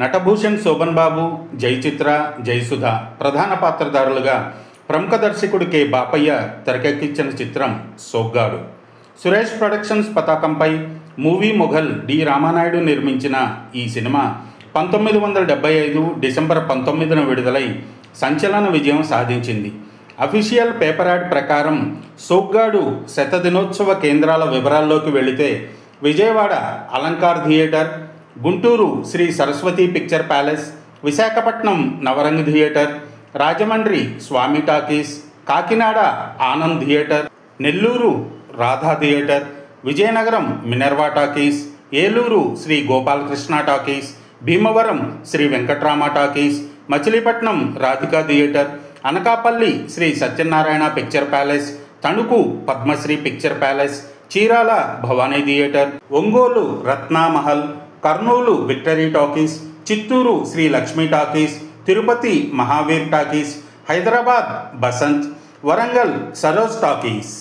నటభూషణ్ శోభన్ బాబు, జయచిత్ర, జయసుధ ప్రధాన పాత్రధారులుగా ప్రముఖ దర్శకుడు కె బాపయ్య తెరకెక్కించిన చిత్రం సోగ్గాడు. సురేష్ ప్రొడక్షన్స్ పతాకంపై మూవీ మొఘల్ డి రామానాయుడు నిర్మించిన ఈ సినిమా 1975 డిసెంబర్ 19న విడుదలై సంచలన విజయం సాధించింది. అఫీషియల్ పేపర్ యాడ్ ప్రకారం సోగ్గాడు శతదినోత్సవ కేంద్రాల వివరాల్లోకి వెళితే Vijayawada Alankar theatre, Guntur Sri Saraswati picture palace, Visakhapatnam Navrang theatre, Rajahmundry Swamy talkies, Kakinada Anand theatre, Nellore Radha theatre, Vizianagaram Minerva talkies, Eluru Sri Gopalakrishna talkies, Bhimavaram Sri Venkatrama talkies, Machilipatnam Radhika theatre, Anakapalli Sri Satyanarayana picture palace, Tanuku Padmasri picture palace, Chirala Bhavani theatre, Ongole Ratnamahal, Kurnool victory talkies, Chittoor Sri Lakshmi talkies, Tirupati Mahaveer talkies, Hyderabad Basant, Warangal Saroj talkies.